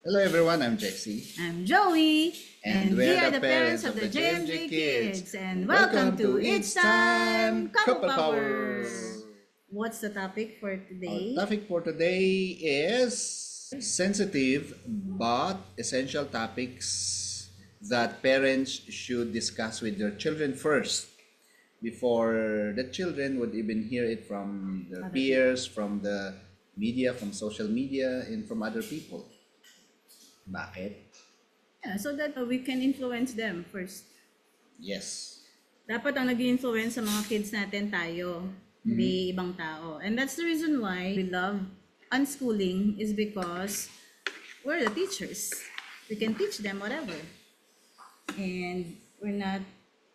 Hello everyone, I'm Jexy. I'm Joey, And and we're we are the the parents of the JMJ Kids. And welcome to It's Time Couple Power. What's the topic for Our today? topic for today is sensitive but essential topics that parents should discuss with their children first before the children would even hear it from their Other peers, from the media, from social media, and from other people. Bakit? Yeah, so that we can influence them first. Yes. Dapat ang nag-influence sa mga kids natin tayo, hindi ibang tao. And that's the reason why we love unschooling is because we're the teachers. We can teach them whatever. And we're not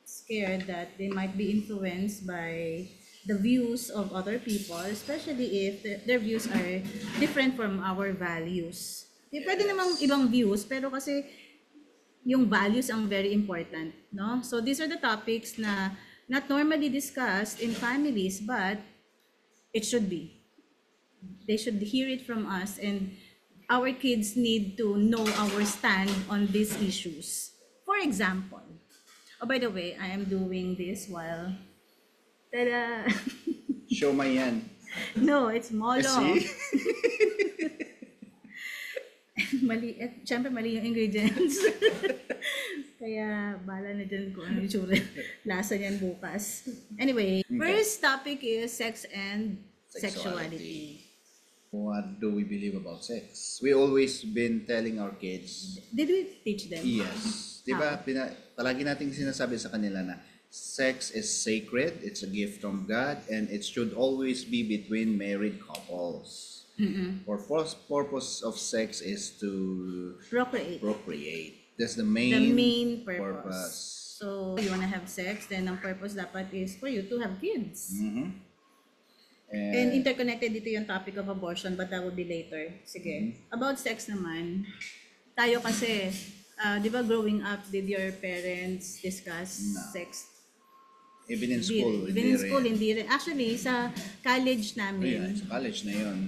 scared that they might be influenced by the views of other people, especially if their views are different from our values. Pwede namang ibang views, pero kasi yung values ang very important, no? So these are the topics na not normally discussed in families, but it should be. They should hear it from us, and our kids need to know our stand on these issues. For example, oh, by the way, I am doing this while tada! Show my yan. No, it's molo. See? Mali, syempre mali yung ingredients. Kaya bala na dyan kung ano yung tsura. Lasa niyan bukas. Anyway, first topic is sex and sexuality. What do we believe about sex? We always been telling our kids, Did we teach them? yes. Di ba, palagi nating sinasabi sa kanila na sex is sacred, it's a gift from God, and it should always be between married couples. For first purpose of sex is to Procreate. procreate. That's the The main, main purpose. So, you wanna have sex, then ang purpose dapat is for you to have kids. And interconnected dito yung topic of abortion, but that will be later. Sige. About sex naman, tayo kasi, di ba growing up, did your parents discuss sex? even in Hindi school, rin. Even in school, hindi rin. Actually, sa college yeah, namin, sa college na yun.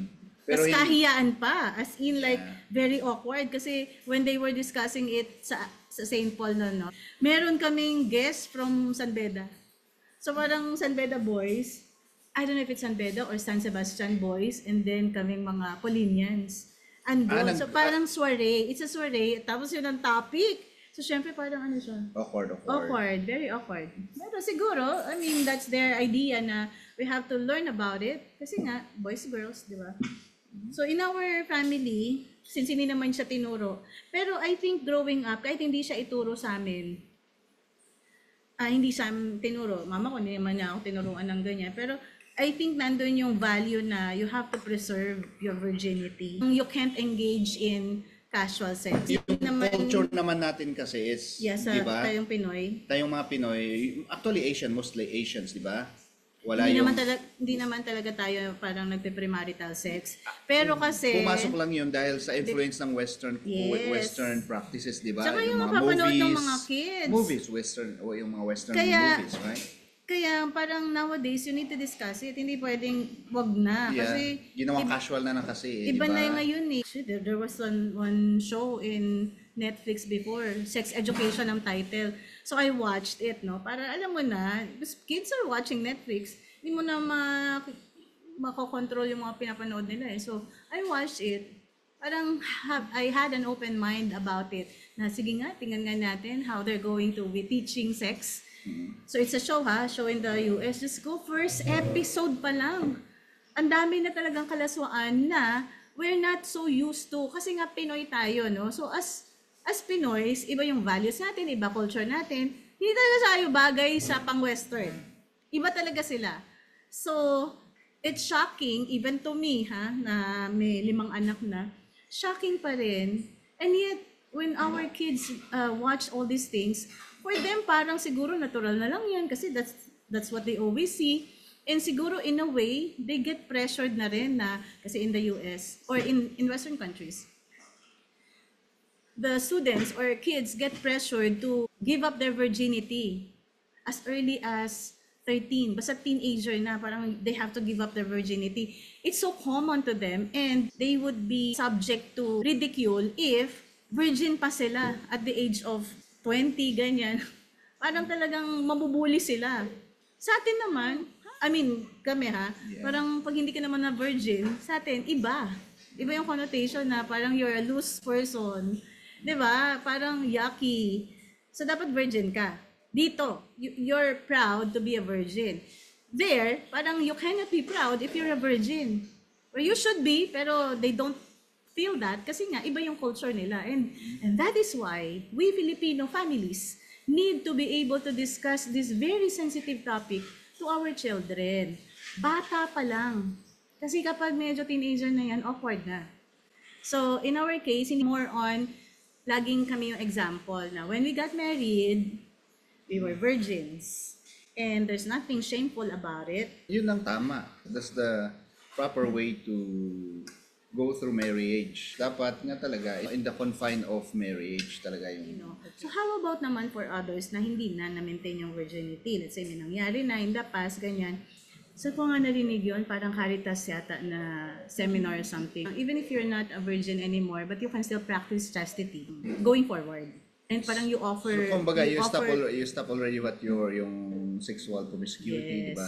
tas hindi- kahiyaan pa. As in, like, Yeah. very awkward. Kasi when they were discussing it sa St. Paul no, meron kaming guest from San Beda. So parang San Beda boys, I don't know if it's San Beda or San Sebastian boys, and then kaming mga Polinians. Andun. So parang soiree. It's a soiree. Tapos yun ang topic. So syempre parang ano siya? Awkward. Awkward, very awkward. Pero siguro, I mean, that's their idea na we have to learn about it. Kasi nga, boys, girls, di ba? So in our family, since hindi naman siya tinuro, pero I think growing up, kahit hindi siya ituro sa amin, hindi siya tinuro. Mama ko, hindi naman niya ako tinuruan ng ganyan. Pero I think nandun yung value na you have to preserve your virginity. You can't engage in casual sex. Yung culture naman natin kasi is, Yes, di ba? tayong Pinoy. Tayong mga Pinoy, actually Asian, mostly Asians, di ba? Wala Hindi yung... naman talaga tayo parang nagpe-premarital sex. Pero kasi Pumasok lang yun dahil sa influence ng Yes. Western practices, di ba? Tsaka yung mapapanood ng mga kids. Movies, Western, o yung mga Western Kaya- movies, right? Kaya parang nowadays, you need to discuss it. Hindi pwedeng wag na. Yeah, Kasi ginawang casual na kasi, iba di ba? na yung ngayon eh. There was one show in Netflix before, Sex Education ang title. So I watched it, no? Para alam mo na, because kids are watching Netflix, hindi mo na makokontrol yung mga pinapanood nila eh. So I watched it. Parang I had an open mind about it. Na sige nga, tingnan nga natin how they're going to be teaching sex. So it's a show show in the US. Just go first episode pa lang. Ang dami na talagang kalaswaan na we're not so used to. Kasi nga Pinoy tayo, no? So as Pinoys, iba yung values natin, iba culture natin. Hindi talaga tayo bagay sa pang-Western. Iba talaga sila. So, it's shocking, even to me, na may 5 anak na, shocking pa rin. And yet, when our kids watch all these things, for them, parang siguro natural na lang yan kasi that's what they always see. And siguro, in a way, they get pressured na rin na, kasi in the US, or in Western countries, the students or kids get pressured to give up their virginity as early as 13, basta teenager na, parang they have to give up their virginity. It's so common to them and they would be subject to ridicule if virgin pa sila at the age of 20, ganyan. Parang talagang mabubuli sila. Sa atin naman, I mean, kami ha, Yeah. parang pag hindi ka naman na virgin, sa atin, iba. Iba yung connotation na parang you're a loose person. 'Di ba? Parang yucky. So, dapat virgin ka. Dito, you're proud to be a virgin. There, parang you cannot be proud if you're a virgin. Or you should be, pero they don't feel that kasi nga, iba yung culture nila. And that is why we Filipino families need to be able to discuss this very sensitive topic to our children. Bata pa lang. Kasi kapag medyo teenager na yan, awkward na. So, in our case, more on, laging kami yung example na when we got married, we were virgins. And there's nothing shameful about it. Yun ang tama. That's the proper way to go through marriage. Dapat nga talaga, in the confine of marriage talaga You yung... know. So how about naman for others na hindi na-maintain yung virginity? Let's say may nangyari na in the past, ganyan. So kung nga narinig yun, parang Caritas yata na seminar or something. Even if you're not a virgin anymore, but you can still practice chastity going forward. And parang you offer... So, kumbaga, you stop already what yung sexual promiscuity, Yes. di ba?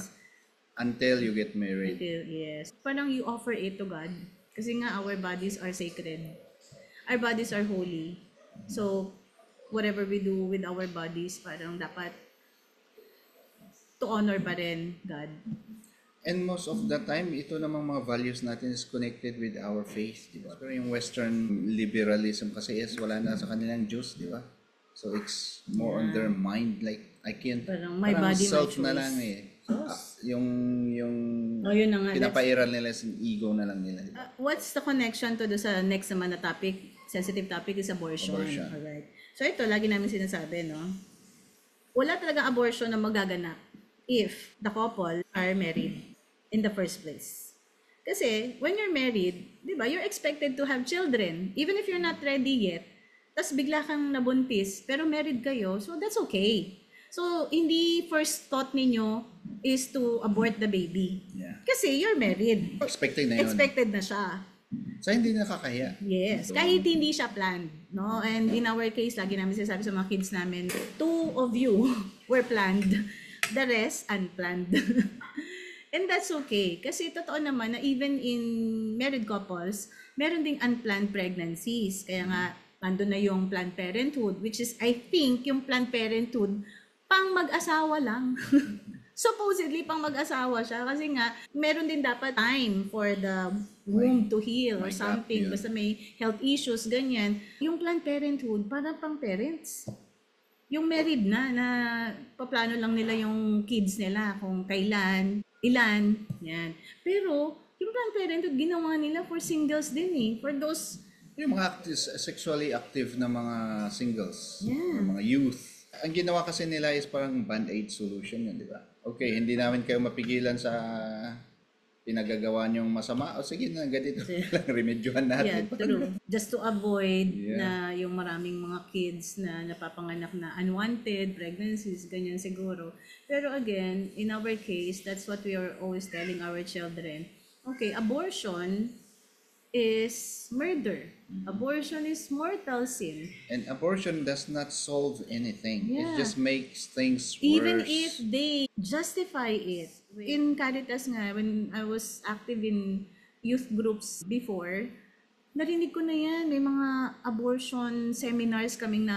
Until you get married. Yes. Parang you offer it to God. Kasi nga our bodies are sacred. Our bodies are holy. So, whatever we do with our bodies, parang dapat to honor pa rin God. And most of the time, ito namang mga values natin is connected with our faith, di ba? Pero yung Western liberalism kasi is wala na sa kanilang Diyos, di ba? So it's more on their mind, like I can't, Parang my body, my self na choice. lang eh. Yung Oh, yun na nga. pinapairal nila is ego na lang nila. Di ba? What's the connection to sa next naman na topic? Sensitive topic is abortion. Abortion. Alright. So ito, lagi namin sinasabi, no? Wala talagang abortion na magaganap if the couple are married in the first place. Kasi, when you're married, di ba, you're expected to have children. Even if you're not ready yet, tas bigla kang nabuntis, pero married kayo, so that's okay. So, hindi first thought ninyo is to abort the baby. Yeah. Kasi you're married. Expected na yun. Expected na siya. So hindi nakakahiya. Yes. Kahit hindi siya planned. No? And in our case, lagi namin sinasabi sa mga kids namin, 2 of you were planned. The rest, unplanned. And that's okay. Kasi totoo naman na even in married couples, meron ding unplanned pregnancies. Kaya nga, nandun na yung Planned Parenthood, which is, I think, yung Planned Parenthood, pang mag-asawa lang. Supposedly, pang mag-asawa siya. Kasi nga, meron din dapat time for the womb to heal or May gap something. yun. Basta may health issues, ganyan. Yung Planned Parenthood, parang pang parents. Yung married na paplano lang nila yung kids nila kung kailan, ilan, yan. Pero, yung Planned Parenthood, ginawa nila for singles din eh. For those, Yung mga sexually active na mga singles, Yeah. mga youth. Ang ginawa kasi nila is parang band-aid solution yun, di ba? Okay, hindi namin kayo mapigilan sa pinagagawa niyong masama. O sige na, ganito lang, remedyohan yeah, natin. true. Just to avoid Yeah. na yung maraming mga kids na napapanganak na unwanted pregnancies, ganyan siguro. Pero again, in our case, that's what we are always telling our children. Okay, abortion is murder. Abortion is mortal sin. And abortion does not solve anything. Yeah. It just makes things worse. Even if they justify it. In Caritas nga, when I was active in youth groups before, narinig ko na yan. May mga abortion seminars kaming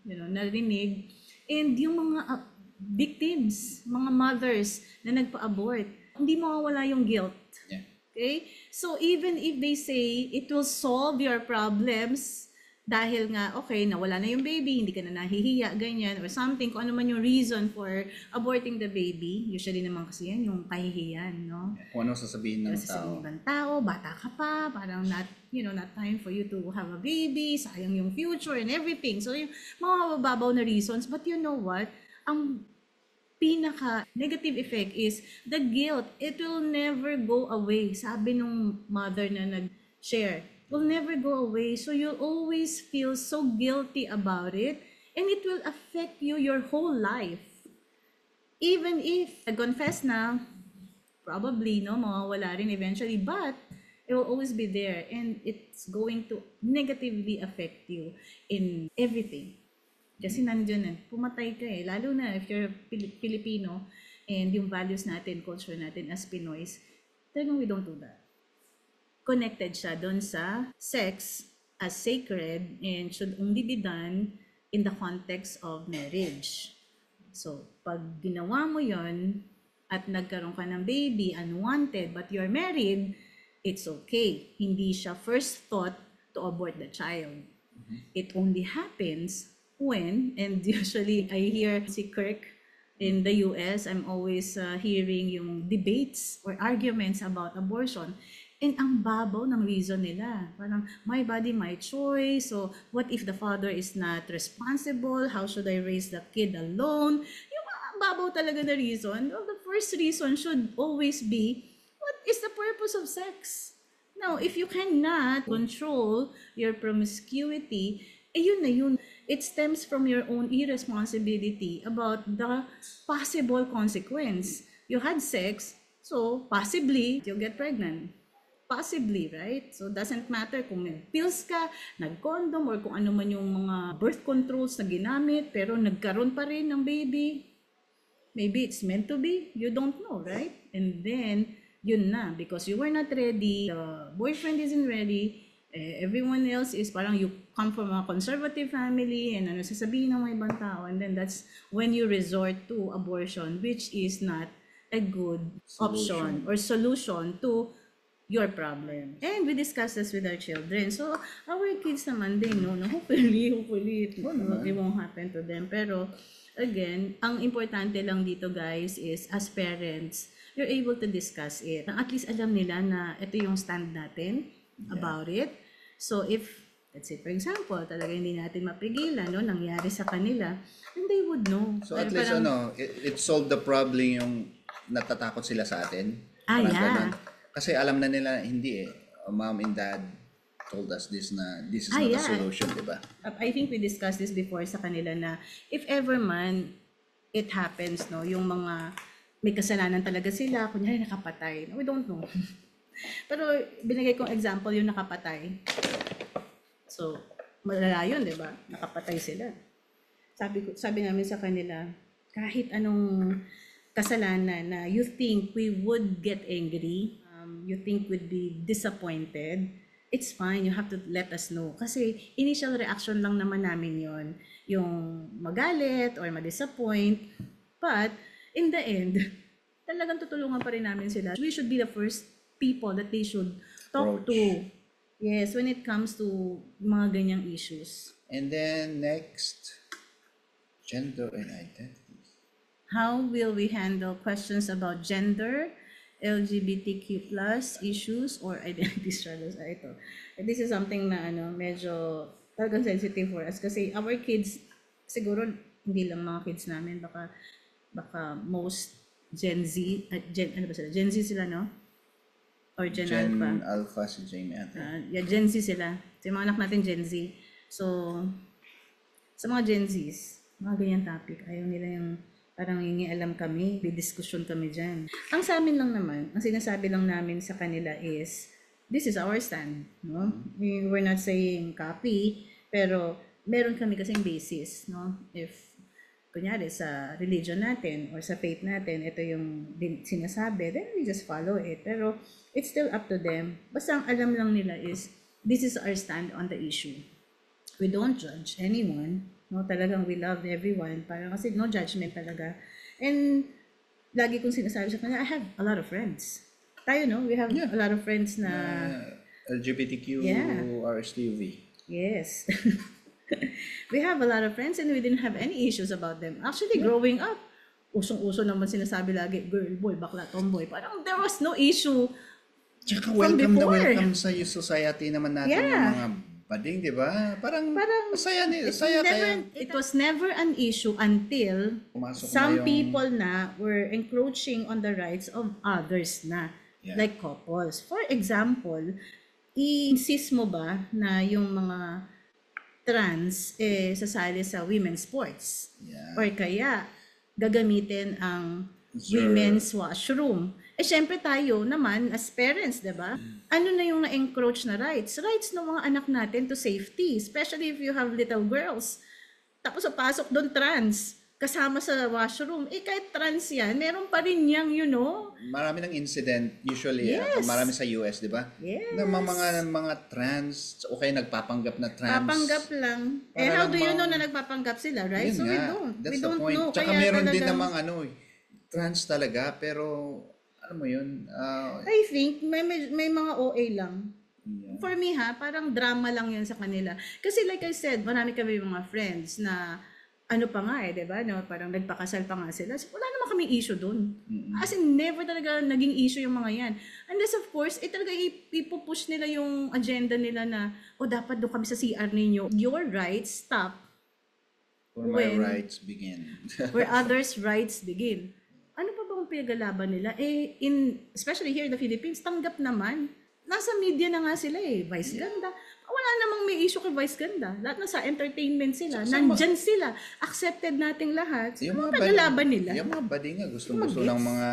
narinig. And yung mga victims, mga mothers na nagpa-abort, hindi mawawala yung guilt. Yeah. Okay? So, even if they say it will solve your problems dahil nga, okay, nawala na yung baby, hindi ka na nahihiya, ganyan, or something, kung ano man yung reason for aborting the baby, usually naman kasi yan, yung kahihiyan, no? Kung ano sasabihin ng Kasi sa tao. ibang tao, bata ka pa, parang not time for you to have a baby, sayang yung future and everything. So, yung mga mababaw na reasons, but you know what? Ang pinaka negative effect is the guilt. It will never go away. Sabi nung mother na nag-share, will never go away. So you'll always feel so guilty about it and it will affect you your whole life. even if nag-confess na, probably, no, mawawala rin eventually, but it will always be there and it's going to negatively affect you in everything. Kasi nandiyan na, pumatay ka eh. Lalo na if you're Filipino and yung values natin, culture natin as Pinoys, talagang we don't do that. Connected siya doon sa sex as sacred and should only be done in the context of marriage. So, pag ginawa mo yon at nagkaroon ka ng baby, unwanted, but you're married, it's okay. Hindi siya first thought to abort the child. It only happens when, and usually I hear si Kirk in the US, I'm always hearing yung debates or arguments about abortion. And ang babaw ng reason nila. Parang, my body, my choice. So, what if the father is not responsible? How should I raise the kid alone? Yung ang babaw talaga na reason. Well, the first reason should always be, what is the purpose of sex? Now, if you cannot control your promiscuity, yun na yun. It stems from your own irresponsibility about the possible consequence. You had sex, so possibly you'll get pregnant. Possibly, right? So, doesn't matter kung may pills ka, nag-condom, or kung ano man yung mga birth controls na ginamit, pero nagkaroon pa rin ng baby. Maybe it's meant to be. You don't know, right? And then, yun na. Because you were not ready, the boyfriend isn't ready, everyone else is parang you come from a conservative family, and ano sasabihin ng mga ibang tao, and then that's when you resort to abortion, which is not a good option or solution to your problem. And we discuss this with our children. So, our kids naman din, no? Hopefully, it won't happen to them. Pero, again, ang importante lang dito, guys, is as parents, you're able to discuss it. At least alam nila na ito yung stand natin about it. So, if, let's say, for example, talaga hindi natin mapigilan, no? Nangyari sa kanila, then they would know. So, at least, it solved the problem yung natatakot sila sa atin. Yeah. Ganun. Kasi alam na nila, hindi eh. Mom and dad told us this na this is not a solution, di ba? I think we discussed this before sa kanila na if ever man it happens, no, yung mga may kasalanan talaga sila, kunyari nakapatay. We don't know. Pero binigay kong example yung nakapatay. So, malala yun, di ba? Nakapatay sila. Sabi namin sa kanila, kahit anong kasalanan na you think we would get angry, you think we'd be disappointed, it's fine, you have to let us know. Kasi initial reaction lang naman namin yon, yung magalit or ma-disappoint. But in the end, talagang tutulungan pa rin namin sila. We should be the first people that they should talk to. Yes, when it comes to mga ganyang issues. And then next, gender and identity. How will we handle questions about gender, LGBTQ+ issues or identity struggles? Ito. This is something na medyo talagang sensitive for us kasi our kids, siguro hindi lang mga kids namin, baka most Gen Z, Gen Z sila, no? Or Gen Alpha? Gen Alpha si Jamie ate. Gen Z sila. So, yung mga anak natin Gen Z. So, sa mga Gen Zs, mga ganyan topic, ayaw nila yung parang alam kami, may discussion kami dyan. Ang sa amin lang naman, ang sinasabi lang namin sa kanila is, this is our stand, no? We're not saying copy, pero meron kami kasing basis, no? If, kunyari, sa religion natin or sa faith natin, ito yung sinasabi, then we just follow it. Pero it's still up to them. Basta ang alam lang nila is, this is our stand on the issue. We don't judge anyone. No, talagang we love everyone. Parang kasi no judgment talaga. And lagi kong sinasabi sa kanya, I have a lot of friends. Tayo, no? We have a lot of friends na LGBTQ, RSTUV. Yes. We have a lot of friends and we didn't have any issues about them. Actually, growing up, usong-uso naman sinasabi lagi, girl, boy, bakla, tomboy. Parang there was no issue. Tsaka welcome na welcome sa society naman natin yung mga bading, di ba? Parang saya kaya. It was never an issue until some people na were encroaching on the rights of others na, like couples. For example, i-insist mo ba na yung mga trans sasali sa women's sports? Or kaya, gagamitin ang Sure. women's washroom. Eh, syempre tayo naman, as parents, di ba? Ano na yung na-encroach na rights? Rights ng mga anak natin to safety, especially if you have little girls. Tapos pasok doon trans, kasama sa washroom. Eh, kahit trans yan, meron pa rin yang, Marami ng incident, usually, Yes. marami sa US, di ba? Yes. Na mga trans, o kaya nagpapanggap na trans. papanggap lang. Eh, Para how lang do you know na nagpapanggap sila, right? Yun So, we nga, don't. that's We the don't point. know. Tsaka Kaya meron din talagang- namang trans talaga, pero, alam mo yun, I think, may mga OA lang. yeah. For me parang drama lang yun sa kanila. Kasi like I said, marami kami mga friends na ano pa nga di ba? No, parang nagpakasal pa nga sila. So, wala naman kaming issue dun. As in, never talaga naging issue yung mga yan. Unless of course, talaga ipupush nila yung agenda nila na, dapat doon kami sa CR ninyo. Your rights stop Where my when- rights begin. where others' rights begin. Ano pa bang pinagalaban nila? Especially here in the Philippines, tanggap naman. Nasa media na nga sila Vice Ganda. Wala namang may issue kay Vice Ganda. Lahat nasa entertainment sila. Nandyan sila. Accepted nating lahat. So, yung mga pinagalaban nila. Yung mga bading nga, gusto ng mga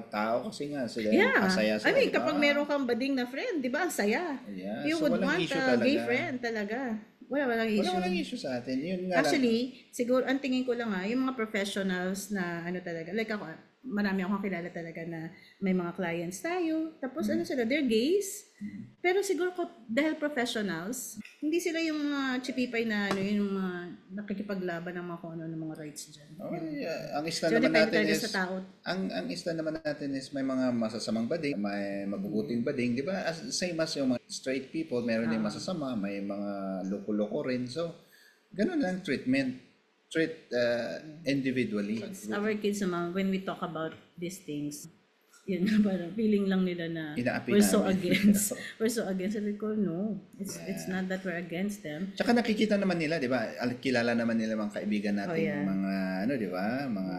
tao kasi nga sila Yeah. masaya sila. I mean, di ba? kapag meron kang bading na friend, di ba, ang saya. Yeah. You So, would walang want issue a gay talaga. friend talaga. Walang issue. Walang issue sa atin. Yun nga lang. Actually, siguro, ang tingin ko lang yung mga professionals na talaga, like ako, marami akong kilala talaga na may mga clients tayo. Tapos sila, they're gays. Pero siguro dahil professionals, hindi sila yung mga chipipay na yung mga nakikipaglaban ng mga kung ano ng mga rights dyan. Yeah. Ang isla So, naman depende natin talaga is, sa tao. ang isla naman natin is may mga masasamang bading, may mabubuting bading, di ba? Same as yung mga straight people, meron din masasama, may mga loko-loko rin. So, ganun lang treatment. Treat individually. Our kids naman, when we talk about these things, yun parang feeling lang nila na Inaapi we're so namin. against. We're so against. Sabi ko, no. It's not that we're against them. Tsaka nakikita naman nila, di ba? Kilala naman nila mga kaibigan natin, yeah. mga di ba? Mga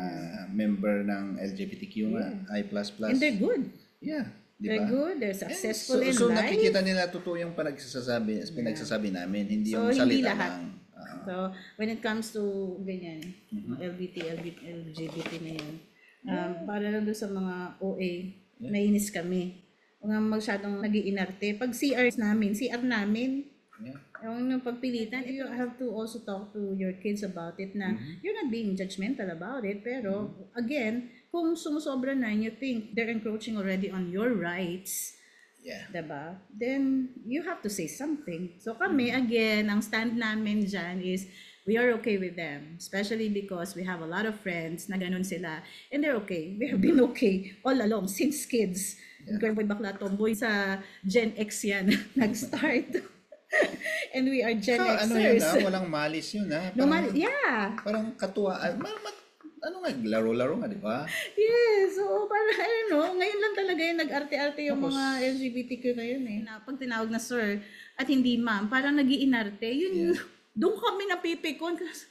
member ng LGBTQ nga, I++. And they're good. Yeah, di They're ba? good. They're successful in So life. nakikita nila totoo yung pinagsasabi namin, hindi So, yung hindi salita lahat. lang. So, when it comes to ganyan, LGBT na yan, para lang doon sa mga OA, nainis kami. Huwag masyadong nag-iinarte. Pag CR namin, Yeah. yung pagpilitan, you have to also talk to your kids about it na you're not being judgmental about it. Pero, again, kung sumusobra na and you think they're encroaching already on your rights, Yeah. diba? Then, you have to say something. So kami, again, ang stand namin dyan is, we are okay with them. Especially because we have a lot of friends na ganun sila. And they're okay. We have been okay all along, since kids. Girlboy, bakla, tomboy, sa Gen X yan, nag-start. And we are Gen Saka, Xers. walang malis yun Normal, yeah. Parang katuwaan. Laro-laro nga, di ba? Yes, so parang ngayon lang talaga yung nag-arte-arte yung mga LGBTQ na yun Na pag tinawag na sir at hindi ma'am, parang nag-iinarte. Yun, doon kami napipikon. Kasi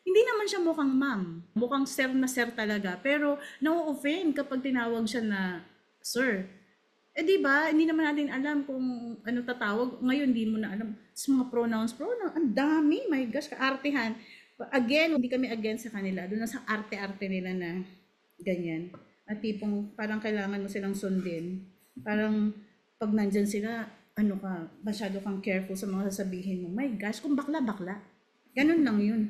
hindi naman siya mukhang ma'am. Mukhang sir na sir talaga. Pero na-offend kapag tinawag siya na sir. Di ba? Hindi naman natin alam kung ano tatawag. Ngayon, hindi mo na alam. Sa mga pronouns. Ang dami. My gosh, kaartehan. Again, hindi kami against sa kanila. Doon na sa arte-arte nila na ganyan. At tipong parang kailangan mo silang sundin. Parang pag nandyan sila, masyado kang careful sa mga sasabihin mo. My gosh, kung bakla-bakla. Ganun lang yun.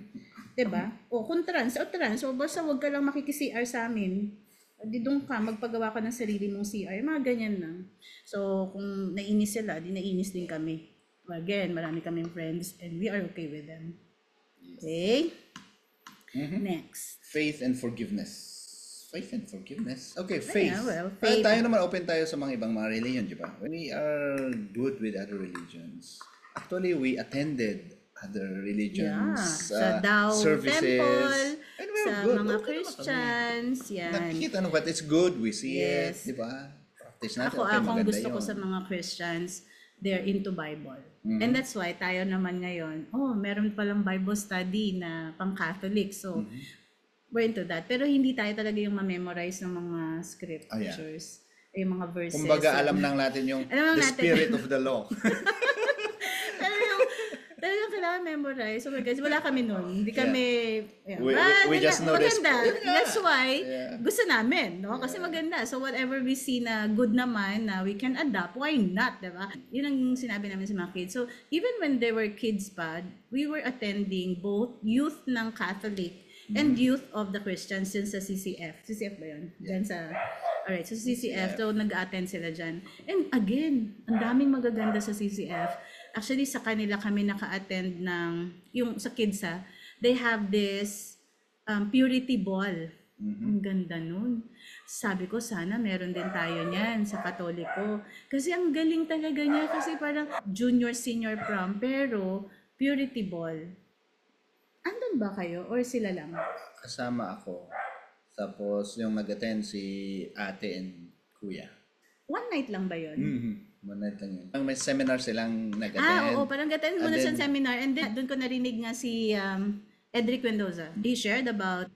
Diba? O kung trans, o basta wag ka lang makiki-CR sa amin. Di doon ka, magpagawa ka ng sarili mong CR. Mga ganyan lang. So, kung nainis sila, di nainis din kami. Again, marami kaming friends and we are okay with them. Okay? Next. Faith and forgiveness. Faith and forgiveness. Okay, faith. Faith. Tayo naman open tayo sa mga ibang mga religion, di ba? We are good with other religions. Actually, we attended other religions, sa Dao services. Temple, And we're sa good. mga Okay naman Christians, kami. yan. Nakikita but it's good. We see Yes. it, di ba? Practice natin. Ako, Okay, ang maganda gusto ko yun. sa mga Christians, they're into Bible. And that's why tayo naman ngayon, meron palang Bible study na pang-Catholic. So, we're into that. Pero hindi tayo talaga yung ma-memorize ng mga scriptures. Yung mga verses. Kumbaga, alam lang natin yung Alam lang the natin. spirit of the law. Pero yung kailangan memorize. Oh my God, wala kami nun. Hindi kami, We just noticed. maganda. That's why, Yeah. gusto namin, no? Kasi maganda. So whatever we see na good naman, na we can adapt, why not, diba? Yun ang sinabi namin sa mga kids. So even when they were kids pa, we were attending both youth ng Catholic and youth of the Christians dyan sa CCF. CCF ba yun? Dyan sa... Alright, so CCF, so nag-attend sila dyan. And again, ang daming magaganda sa CCF. Actually, sa kanila kami naka-attend ng, yung sa kids they have this purity ball. Ang ganda nun. Sabi ko, sana meron din tayo niyan sa Katoliko. Kasi ang galing talaga niya, kasi parang junior, senior prom, pero purity ball. Andun ba kayo or sila lang? Kasama ako. Tapos yung nag-attend si ate and kuya. One night lang ba yun? Manat lang yun. May seminar silang nag-attend. Oo, parang gatan muna And sa then- seminar. And then, doon ko narinig nga si Edric Mendoza. He shared about,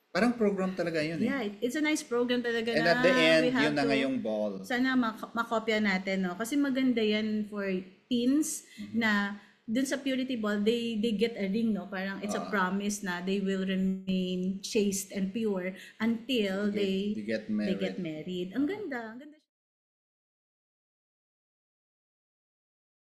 Parang program talaga yun eh. yeah, it's a nice program talaga And na at the end, we have yun na to- nga yung ball. Sana makopya natin, no? Kasi maganda yan for teens na dun sa purity ball, they get a ring, no? Parang it's a promise na they will remain chaste and pure until They get married. they get married. Ang ganda. Ang ganda.